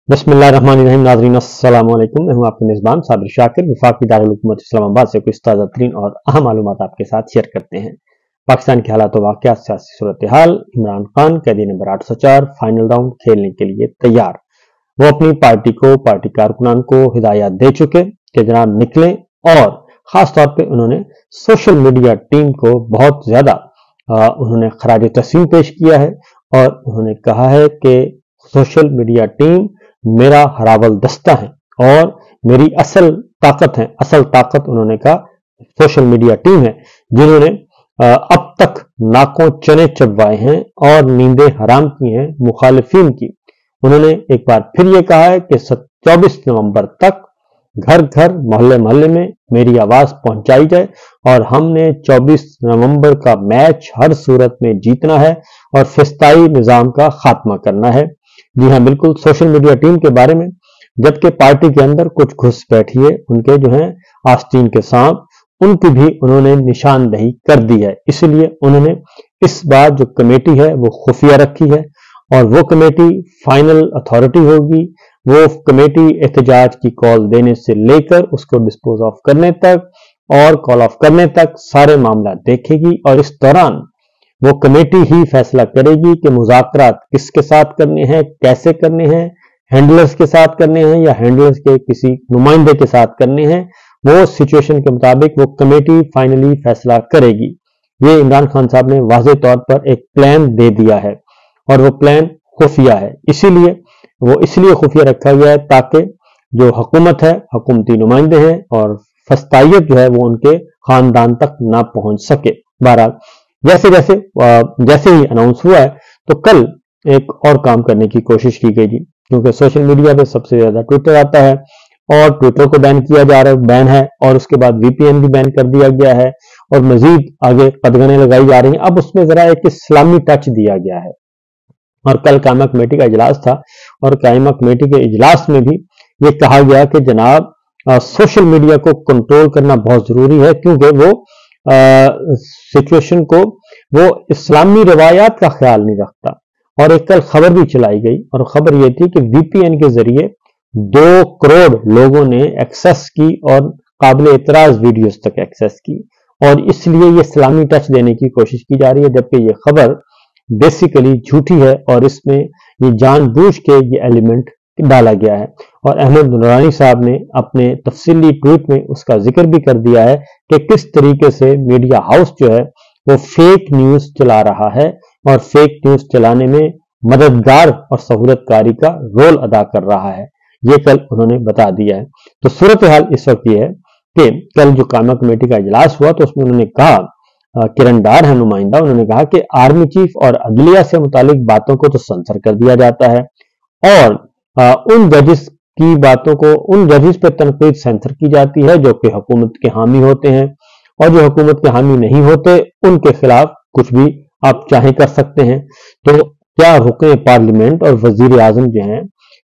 बिस्मिल्लाहिर्रहमानिर्रहीम। नाज़रीन अस्सलाम वालेकुम। मैं हूं आपका मेज़बान साबिर शाकिर। वफाकी दारुल हुकूमत इस्लामाबाद से कुछ ताज़ा तरीन और अहम मालूमात आपके साथ शेयर करते हैं। पाकिस्तान के हालात व वाक़यात, सियासी सूरत हाल। इमरान खान कैदी नंबर 804 फाइनल राउंड खेलने के लिए तैयार। वो अपनी पार्टी को, पार्टी कारकुनान को हिदायत दे चुके कि जनाब निकलें, और खास तौर पे उन्होंने सोशल मीडिया टीम को बहुत ज्यादा उन्होंने खराज तस्लीम पेश किया है और उन्होंने कहा है कि सोशल मीडिया टीम मेरा हरावल दस्ता है और मेरी असल ताकत है। असल ताकत उन्होंने कहा सोशल मीडिया टीम है, जिन्होंने अब तक नाकों चने चबवाए हैं और नींदें हराम की हैं मुखालिफिन की। उन्होंने एक बार फिर ये कहा है कि 24 नवंबर तक घर घर मोहल्ले मोहल्ले में मेरी आवाज पहुंचाई जाए और हमने 24 नवंबर का मैच हर सूरत में जीतना है और फिस्ताई निजाम का खात्मा करना है। जी हाँ, बिल्कुल, सोशल मीडिया टीम के बारे में। जबकि पार्टी के अंदर कुछ घुसपैठी है, उनके जो हैं आस्तीन के सांप, उनकी भी उन्होंने निशानदेही कर दी है। इसलिए उन्होंने इस बार जो कमेटी है वो खुफिया रखी है और वो कमेटी फाइनल अथॉरिटी होगी। वो कमेटी एहतजाज की कॉल देने से लेकर उसको डिस्पोज ऑफ करने तक और कॉल ऑफ करने तक सारे मामला देखेगी और इस दौरान वो कमेटी ही फैसला करेगी कि मुज़ाकरात किसके साथ करने हैं, कैसे करने हैं, हैंडलर्स के साथ करने हैं या हैंडलर्स के किसी नुमाइंदे के साथ करने हैं। वो सिचुएशन के मुताबिक वो कमेटी फाइनली फैसला करेगी। ये इमरान खान साहब ने वाज़ेह तौर पर एक प्लान दे दिया है और वो प्लान खुफिया है। इसीलिए वो इसलिए खुफिया रखा गया है ताकि जो हुकूमत है, हुकूमती नुमाइंदे हैं और फस्तायत जो है वो उनके खानदान तक ना पहुंच सके। बहरहाल जैसे ही अनाउंस हुआ है तो कल एक और काम करने की कोशिश की गई जी, क्योंकि सोशल मीडिया पे सबसे ज्यादा ट्विटर आता है और ट्विटर को बैन किया जा रहा है, बैन है, और उसके बाद वीपीएन भी बैन कर दिया गया है और मजीद आगे कदगने लगाई जा रही हैं। अब उसमें जरा एक इस्लामी टच दिया गया है और कल कायमा कमेटी का इजलास था और कायमा कमेटी के इजलास में भी ये कहा गया कि जनाब सोशल मीडिया को कंट्रोल करना बहुत जरूरी है, क्योंकि वो सिचुएशन को वो इस्लामी रवायात का ख्याल नहीं रखता। और एक कल खबर भी चलाई गई और खबर ये थी कि वीपीएन के जरिए 2 करोड़ लोगों ने एक्सेस की और काबिल एतराज वीडियोस तक एक्सेस की, और इसलिए ये इस्लामी टच देने की कोशिश की जा रही है, जबकि ये खबर बेसिकली झूठी है और इसमें ये जानबूझ के ये एलिमेंट डाला गया है। और अहमद नूरानी साहब ने अपने तफसीली ट्वीट में उसका जिक्र भी कर दिया है कि किस तरीके से मीडिया हाउस जो है वो फेक न्यूज चला रहा है और फेक न्यूज चलाने में मददगार और सहूलतकारी का रोल अदा कर रहा है। ये कल उन्होंने बता दिया है। तो सूरत हाल इस वक्त ये है कि कल जो कायमा कमेटी का इजलास हुआ तो उसमें उन्होंने कहा, किरण डार है नुमाइंदा, उन्होंने कहा कि आर्मी चीफ और अदलिया से मुतालिक बातों को तो सेंसर कर दिया जाता है और उन जजेस की बातों को, उन जजेस पर तनकीद सेंसर की जाती है जो कि हुकूमत के हामी होते हैं, और जो हुकूमत के हामी नहीं होते उनके खिलाफ कुछ भी आप चाहे कर सकते हैं। तो क्या रुकन पार्लियामेंट और वजीर आजम जो हैं,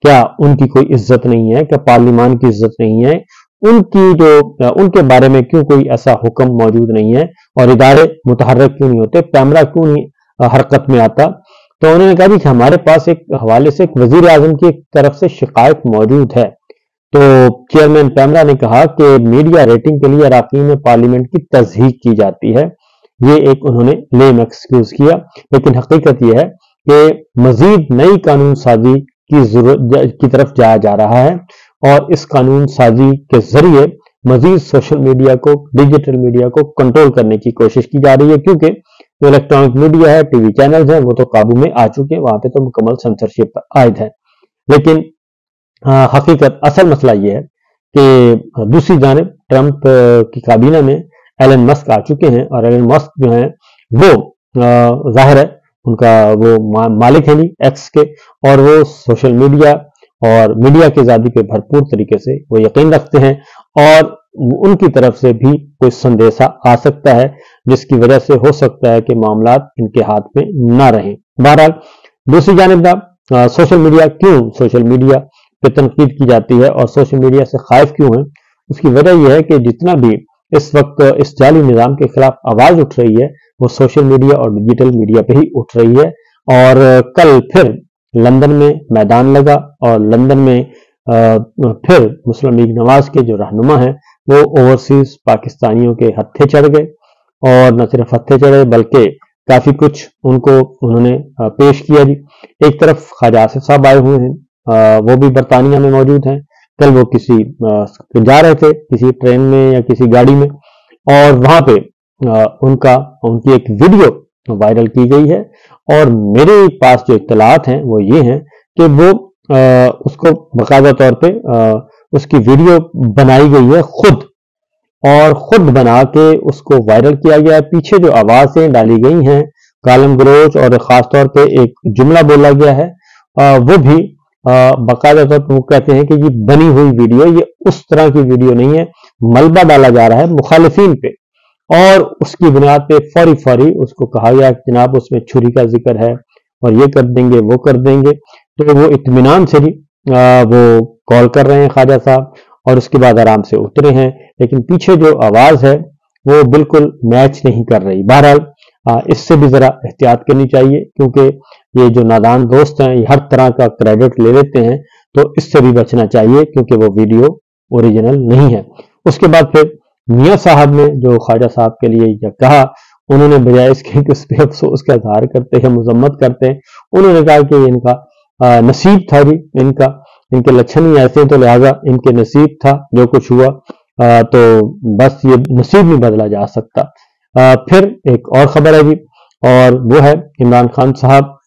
क्या उनकी कोई इज्जत नहीं है? क्या पार्लियामान की इज्जत नहीं है? उनके बारे में क्यों कोई ऐसा हुक्म मौजूद नहीं है और इदारे मुतहर्रिक क्यों नहीं होते, पैमरा क्यों नहीं हरकत में आता? तो उन्होंने कहा कि हमारे पास एक हवाले से एक वजीर आजम की तरफ से शिकायत मौजूद है। तो चेयरमैन पैमरा ने कहा कि मीडिया रेटिंग के लिए अरकान पार्लियामेंट की तज़हीक की जाती है। ये एक उन्होंने लेम एक्सक्यूज किया, लेकिन हकीकत यह है कि मजीद नई कानून साजी की तरफ जाया जा रहा है और इस कानून साजी के जरिए मजीद सोशल मीडिया को, डिजिटल मीडिया को कंट्रोल करने की कोशिश की जा रही है, क्योंकि जो इलेक्ट्रॉनिक मीडिया है, टीवी चैनल्स हैं, वो तो काबू में आ चुके हैं, वहां पे तो मुकम्मल सेंसरशिप आयद है। लेकिन हकीकत असल मसला ये है कि दूसरी जानिब ट्रंप की काबीना में एलन मस्क आ चुके हैं और एलन मस्क जो है वो जाहिर है उनका वो मालिक है एक्स के, और वो सोशल मीडिया और मीडिया की आजादी पे भरपूर तरीके से वो यकीन रखते हैं और उनकी तरफ से भी कोई संदेशा आ सकता है जिसकी वजह से हो सकता है कि मामला इनके हाथ में ना रहें। बहरहाल दूसरी जानिब सोशल मीडिया पे तनकीद की जाती है और सोशल मीडिया से खाइफ क्यों है, उसकी वजह यह है कि जितना भी इस वक्त इस जाली निजाम के खिलाफ आवाज उठ रही है वो सोशल मीडिया और डिजिटल मीडिया पे ही उठ रही है। और कल फिर लंदन में मैदान लगा और लंदन में फिर मुस्लिम लीग नवाज के जो रहनुमा हैं वो ओवरसीज पाकिस्तानियों के हत्थे चढ़ गए, और न सिर्फ हत्थे चढ़े बल्कि काफी कुछ उनको उन्होंने पेश किया जी। एक तरफ ख्वाजा आसिफ साहब आए हुए हैं, वो भी बरतानिया में मौजूद हैं। कल वो किसी जा रहे थे किसी ट्रेन में या किसी गाड़ी में, और वहां पे उनकी एक वीडियो वायरल की गई है, और मेरे पास जो इत्तलात हैं वो ये हैं कि वो उसको बाकायदा तौर पे उसकी वीडियो बनाई गई है खुद, और खुद बना के उसको वायरल किया गया है। पीछे जो आवाजें डाली गई हैं गालम गलोच और खास तौर पे एक जुमला बोला गया है, वो भी बाकायदा तौर पर वो कहते हैं कि ये बनी हुई वीडियो, ये उस तरह की वीडियो नहीं है, मलबा डाला जा रहा है मुखालिफिन पे, और उसकी बुनियाद पे फौरी फौरी उसको कहा गया कि जनाब उसमें छुरी का जिक्र है और ये कर देंगे वो कर देंगे। तो वो इत्मीनान से भी वो कॉल कर रहे हैं ख्वाजा साहब, और उसके बाद आराम से उतरे हैं, लेकिन पीछे जो आवाज है वो बिल्कुल मैच नहीं कर रही। बहरहाल इससे भी जरा एहतियात करनी चाहिए, क्योंकि ये जो नादान दोस्त हैं ये हर तरह का क्रेडिट ले लेते हैं, तो इससे भी बचना चाहिए क्योंकि वो वीडियो ओरिजिनल नहीं है। उसके बाद फिर मियाँ साहब ने जो ख्वाजा साहब के लिए यह कहा, उन्होंने बजाय इसके कि उस पर अफसोस का इजहार करते हैं, मजम्मत करते हैं, उन्होंने कहा कि इनका नसीब था जी, इनके लक्षण ही ऐसे, तो लिहाजा इनके नसीब था जो कुछ हुआ, तो बस ये नसीब नहीं बदला जा सकता। फिर एक और खबर है जी, और वो है इमरान खान साहब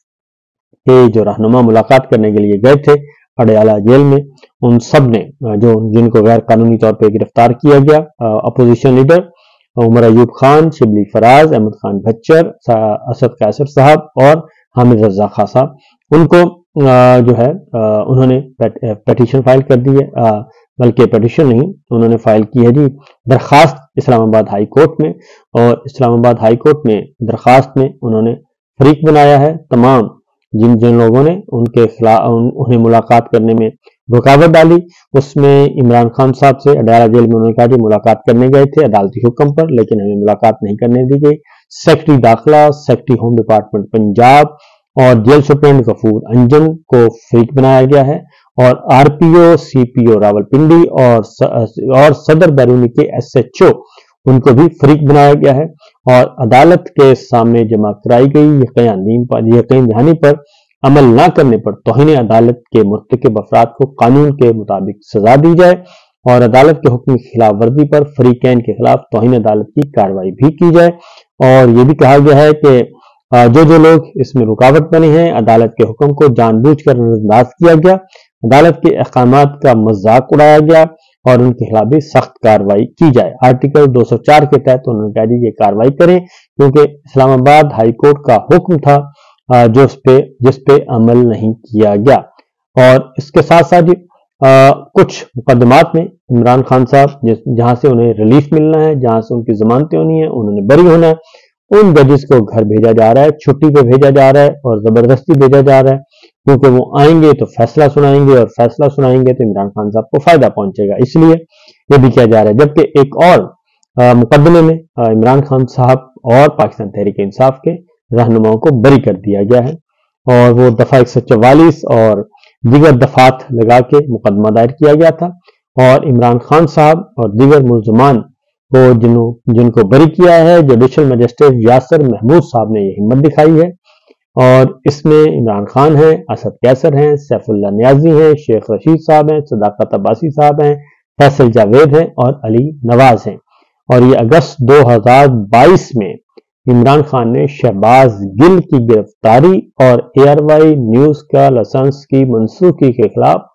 के जो रहनुमा मुलाकात करने के लिए गए थे अडयाला जेल में, उन सब ने जो जिनको गैर कानूनी तौर पर गिरफ्तार किया गया, अपोजिशन लीडर उमर अयूब खान, शिबली फराज, अहमद खान भच्चर, असद कैसर साहब और हामिद रजा खान साहब, उनको जो है उन्होंने पेटिशन फाइल कर दी है, बल्कि पेटिशन नहीं, उन्होंने फाइल की है जी दरखास्त इस्लामाबाद हाई कोर्ट में, और इस्लामाबाद हाई कोर्ट में दरखास्त में उन्होंने फरीक बनाया है तमाम जिन जिन लोगों ने उनके खिलाफ उन्हें मुलाकात करने में रुकावट डाली। उसमें इमरान खान साहब से अडयाला जेल में उन्होंने कहा कि मुलाकात करने गए थे अदालती हुक्म पर, लेकिन हमें मुलाकात नहीं करने दी गई। सेक्रेटरी दाखिला, सेक्रेटरी होम डिपार्टमेंट पंजाब और जेल सुप्रीटेंडेंट गफूर अंजन को फरीक बनाया गया है, और आरपीओ, सीपीओ रावलपिंडी और सदर बैरूनी के एसएचओ उनको भी फरीक बनाया गया है, और अदालत के सामने जमा कराई गई यकीन दहानी पर अमल न करने पर तौहीन अदालत के मुर्तकिब अफराद को कानून के मुताबिक सजा दी जाए, और अदालत के हुक्म की खिलाफ वर्जी पर फरीकैन के खिलाफ तौहीन अदालत की कार्रवाई भी की जाए। और ये भी कहा गया है कि जो लोग इसमें रुकावट बने हैं, अदालत के हुक्म को जानबूझकर नजरअंदाज किया गया, अदालत के अहकामात का मजाक उड़ाया गया, और उनके खिलाफ भी सख्त कार्रवाई की जाए। आर्टिकल 204 के तहत उन्होंने कहा जी ये कार्रवाई करें, क्योंकि इस्लामाबाद हाई कोर्ट का हुक्म था जिस पे अमल नहीं किया गया। और इसके साथ साथ कुछ मुकदमात में इमरान खान साहब जहां से उन्हें रिलीफ मिलना है, जहां से उनकी जमानतें होनी है, उन्होंने बरी होना है, उन जजेस को घर भेजा जा रहा है, छुट्टी पे भेजा जा रहा है और जबरदस्ती भेजा जा रहा है, क्योंकि वो आएंगे तो फैसला सुनाएंगे, और फैसला सुनाएंगे तो इमरान खान साहब को फायदा पहुंचेगा, इसलिए ये भी किया जा रहा है। जबकि एक और मुकदमे में इमरान खान साहब और पाकिस्तान तहरीक इंसाफ के रहनुमाओं को बरी कर दिया गया है, और वो दफा 144 और दीगर दफात लगा के मुकदमा दायर किया गया था, और इमरान खान साहब और दीगर मुलजमान को जिनको बरी किया है जुडिशल मजिस्ट्रेट यासर महमूद साहब ने ये हिम्मत दिखाई है। और इसमें इमरान खान हैं, असद कैसर हैं, सैफुल्लाह नियाजी हैं, शेख रशीद साहब हैं, सदाकत अब्बासी साहब हैं, फैसल जावेद हैं और अली नवाज हैं। और ये अगस्त 2022 में इमरान खान ने शहबाज गिल की गिरफ्तारी और एयरवाई न्यूज का लाइसेंस की मनसूखी के खिलाफ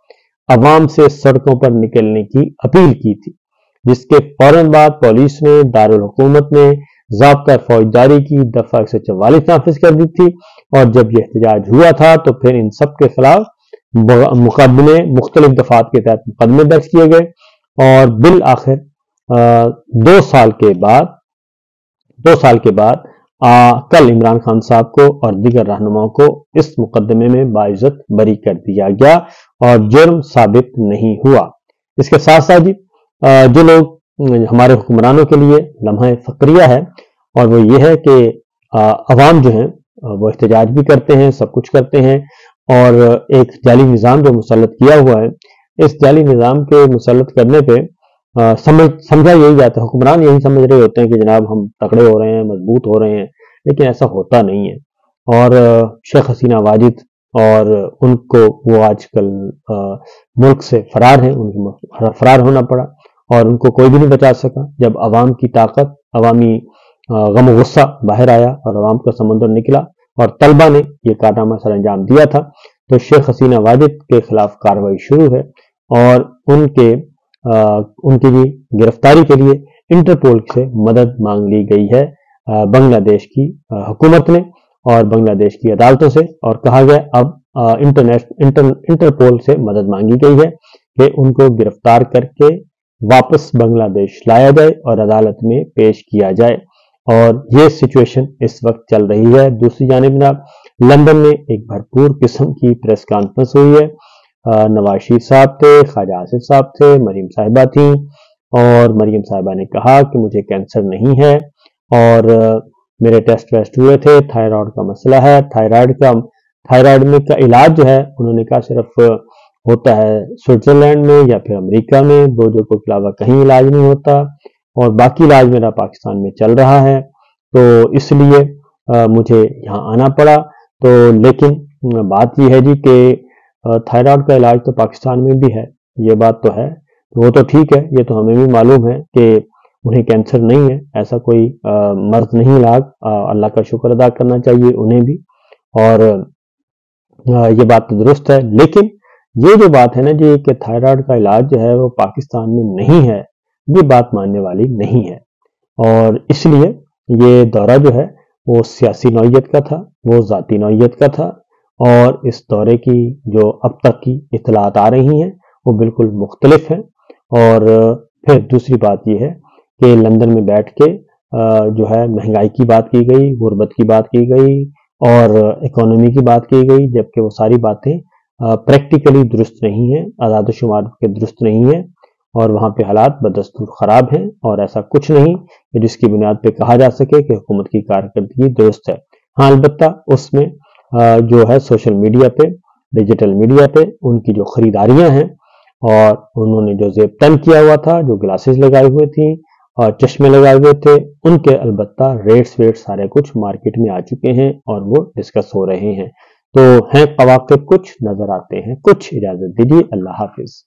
अवाम से सड़कों पर निकलने की अपील की थी, जिसके फौरन बाद पुलिस ने दारुल हुकूमत में ज़ाब्ता फौजदारी की दफा 144 नाफिज कर दी थी, और जब यह एहतजाज हुआ था तो फिर इन सब के खिलाफ मुकदमे मुख्तलिफ दफात के तहत मुकदमे दर्ज किए गए, और बिल आखिर 2 साल के बाद कल इमरान खान साहब को और दीगर रहनुमाओं को इस मुकदमे में बाइज्जत बरी कर दिया गया और जुर्म साबित नहीं हुआ। इसके साथ साथ जी जो लोग हमारे हुक्मरानों के लिए लम्हा फक्रिया है, और वो ये है कि अवाम जो है वो एहतजाज भी करते हैं, सब कुछ करते हैं, اور ایک جعلی نظام جو مسلط کیا ہوا ہے، اس جعلی نظام کے مسلط کرنے پہ سمجھا یہی جاتا ہے، حکمران یہی سمجھ رہے ہوتے ہیں کہ جناب ہم تکڑے ہو رہے ہیں، مضبوط ہو رہے ہیں، لیکن ایسا ہوتا نہیں ہے۔ اور شیخ حسینہ واجد اور ان کو وہ آج کل ملک سے فرار ہیں، ان کو فرار ہونا پڑا اور ان کو کوئی بھی نہیں بچا سکا۔ جب عوام کی طاقت، عوامی غم و غصہ باہر آیا اور عوام کا سمندر نکلا اور طلبہ نے یہ کارنامہ سر انجام دیا تھا، تو شیخ حسینہ واجد کے خلاف کارروائی شروع ہے اور ان کی بھی گرفتاری کے لیے انٹرپول سے مدد مانگ لی گئی ہے بنگلہ دیش کی حکومت نے اور بنگلہ دیش کی عدالتوں سے، اور کہا گیا اب انٹرپول سے مدد مانگی گئی ہے کہ ان کو گرفتار کر کے واپس بنگلہ دیش لایا جائے اور عدالت میں پیش کیا جائے۔ اور یہ سچویشن اس وقت چل رہی ہے۔ دوسری جانب جناب لندن میں ایک بھرپور قسم کی پریس کانفرنس ہوئی ہے، نواز شریف صاحب تھے، خواجہ آصف صاحب تھے، مریم صاحبہ تھیں، اور مریم صاحبہ نے کہا کہ مجھے کینسر نہیں ہے اور میرے ٹیسٹ ویسٹ ہوئے تھے، تھائرائیڈ کا مسئلہ ہے، تھائرائیڈ میں کا علاج جو ہے انہوں نے کہا صرف ہوتا ہے سوئٹزرلینڈ میں یا پھر امریکہ میں، دو جگہوں کے علاوہ کہیں علاج نہیں ہوتا، اور باقی علاج میرا پاکستان میں چل رہا ہے، تو اس لیے مجھے یہاں آنا پڑا۔ تو لیکن بات یہ ہے جی کہ تھائرائیڈ کا علاج تو پاکستان میں بھی ہے، یہ بات تو ہے، وہ تو ٹھیک ہے، یہ تو ہمیں بھی معلوم ہے کہ انہیں کینسر نہیں ہے، ایسا کوئی مرض نہیں لاگ، اللہ کا شکر ادا کرنا چاہیے انہیں بھی، اور یہ بات تو درست ہے۔ لیکن یہ جو بات ہے نا جی کہ تھائرائیڈ کا علاج جو ہے وہ پاکستان میں نہیں ہے، یہ بات ماننے والی نہیں ہے، اور اس لیے یہ دورہ جو ہے وہ سیاسی نوعیت کا تھا، وہ ذاتی نوعیت کا تھا، اور اس دورے کی جو اب تک کی اطلاعات آ رہی ہیں وہ بالکل مختلف ہیں۔ اور پھر دوسری بات یہ ہے کہ لندن میں بیٹھ کے جو ہے مہنگائی کی بات کی گئی، غربت کی بات کی گئی اور اکانومی کی بات کی گئی، جبکہ وہ ساری باتیں پریکٹیکلی درست نہیں ہیں، اعداد و شمار کے درست نہیں ہیں، اور وہاں پہ حالات بدستور خراب ہیں، اور ایسا کچھ نہیں کہ جس کی بنیاد پہ کہا جا سکے کہ حکومت کی کارکردگی درست ہے۔ ہاں البتہ اس میں جو ہے سوشل میڈیا پہ، ڈیجیٹل میڈیا پہ ان کی جو خریداریاں ہیں اور انہوں نے جو زیب تن کیا ہوا تھا، جو گلاسز لگائے ہوئے تھیں اور چشمے لگائے ہوئے تھے، ان کے البتہ ریٹس سارے کچھ مارکیٹ میں آ چکے ہیں اور وہ ڈسکس ہو رہے ہیں۔ تو ہیں قواقب کچھ، نظر آتے ہیں کچھ۔ اجازت دیجیے، اللہ حافظ۔